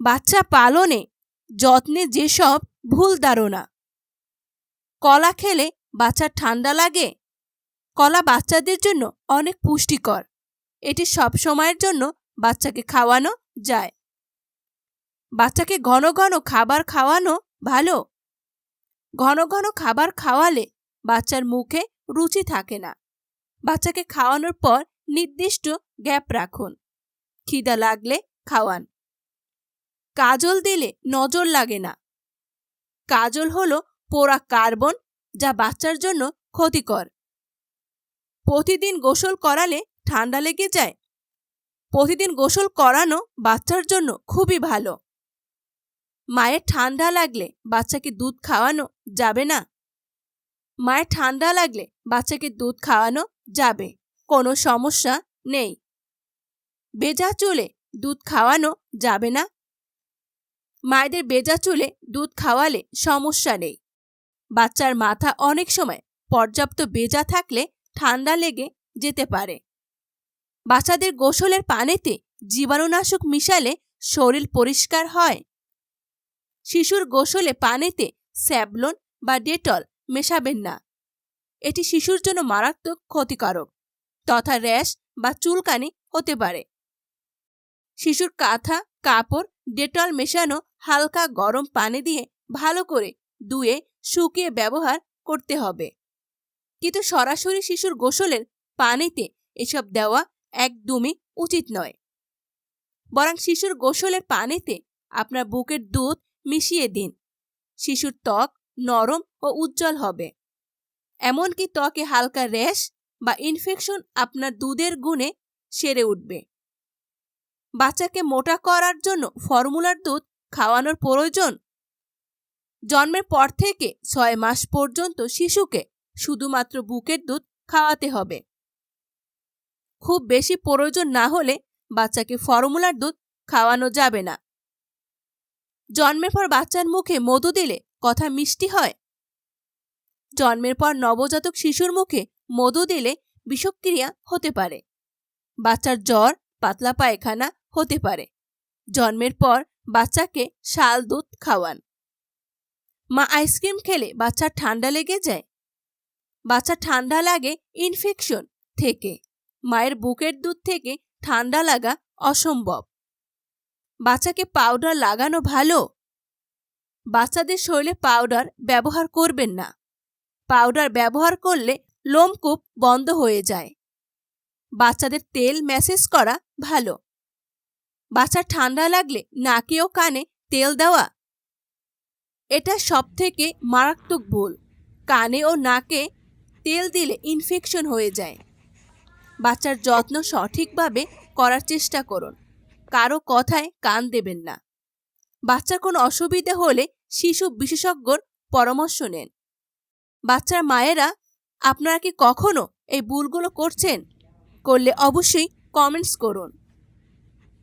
বাচ্চা পালনে যত্নে যেসব ভুল ধারণা। কলা খেলে বাচ্চার ঠান্ডা লাগে? কলা বাচ্চাদের জন্য অনেক পুষ্টিকর। এটি সব সময়ের জন্য বাচ্চাকে খাওয়ানো যায়। বাচ্চাকে ঘন ঘন খাবার খাওয়ানো ভালো? ঘন ঘন খাবার খাওয়ালে বাচ্চার মুখে রুচি থাকে না। বাচ্চাকে খাওয়ানোর পর নির্দিষ্ট গ্যাপ রাখুন। খিদা লাগলে খাওয়ান। কাজল দিলে নজর লাগে না। কাজল হলো পোড়া কার্বন, যা বাচ্চার জন্য ক্ষতিকর। প্রতিদিন গোসল করালে ঠান্ডা লেগে যায়? প্রতিদিন গোসল করানো বাচ্চার জন্য খুবই ভালো। মায়ের ঠান্ডা লাগলে বাচ্চাকে দুধ খাওয়ানো যাবে না? মায়ের ঠান্ডা লাগলে বাচ্চাকে দুধ খাওয়ানো যাবে, কোনো সমস্যা নেই। ভেজা চুলে দুধ খাওয়ানো যাবে না? মায়েদের ভেজা চুলে দুধ খাওয়ালে সমস্যা নেই। বাচ্চার মাথা অনেক সময় পর্যাপ্ত ভেজা থাকলে ঠান্ডা লেগে যেতে পারে। বাচ্চাদের গোসলের পানিতে জীবাণুনাশক মিশালে শরীর পরিষ্কার হয়? শিশুর গোসলে পানিতে স্যাভলন বা ডেটল মেশাবেন না। এটি শিশুর জন্য মারাত্মক ক্ষতিকারক তথা র্যাশ বা চুলকানি হতে পারে। শিশুর কাঁথা কাপড় ডেটল মেশানো হালকা গরম পানি দিয়ে ভালো করে ধুয়ে শুকিয়ে ব্যবহার করতে হবে। কিন্তু সরাসরি শিশুর গোসলের পানিতে এসব দেওয়া একদমই উচিত নয়। বরং শিশুর গোসলের পানিতে আপনার বুকের দুধ মিশিয়ে দিন। শিশুর ত্বক নরম ও উজ্জ্বল হবে। এমনকি ত্বকে হালকা র্যাশ বা ইনফেকশন আপনার দুধের গুণে সেরে উঠবে। বাচ্চাকে মোটা করার জন্য ফর্মুলার দুধ খাওয়ানোর প্রয়োজন? জন্মের পর থেকে 6 মাস পর্যন্ত শিশুকে শুধুমাত্র বুকের দুধ খাওয়াতে হবে। খুব বেশি প্রয়োজন না হলে বাচ্চাকে ফর্মুলার দুধ খাওয়ানো যাবে না। জন্মের পর বাচ্চার মুখে মধু দিলে কথা মিষ্টি হয়? জন্মের পর নবজাতক শিশুর মুখে মধু দিলে বিষক্রিয়া হতে পারে। বাচ্চার জ্বর পাতলা পায়খানা হতে পারে। জন্মের পর বাচ্চাকে শাল দুধ খাওয়ান। মা আইসক্রিম খেলে বাচ্চার ঠান্ডা লেগে যায়? বাচ্চা ঠান্ডা লাগে ইনফেকশন থেকে। মায়ের বুকের দুধ থেকে ঠান্ডা লাগা অসম্ভব। বাচ্চাকে পাউডার লাগানো ভালো? বাচ্চাদের শরীরে পাউডার ব্যবহার করবেন না। পাউডার ব্যবহার করলে লোমকূপ বন্ধ হয়ে যায়। বাচ্চাদের তেল ম্যাসেজ করা ভালো। বাচ্চার ঠান্ডা লাগলে নাকে ও কানে তেল দেওয়া? এটা সবথেকে মারাত্মক ভুল। কানে ও নাকে তেল দিলে ইনফেকশন হয়ে যায়। বাচ্চার যত্ন সঠিকভাবে করার চেষ্টা করুন। কারো কথায় কান দেবেন না। বাচ্চার কোনো অসুবিধা হলে শিশু বিশেষজ্ঞর পরামর্শ নেন। বাচ্চার মায়েরা আপনারা কি কখনো এই ভুলগুলো করছেন? করলে অবশ্যই কমেন্টস করুন।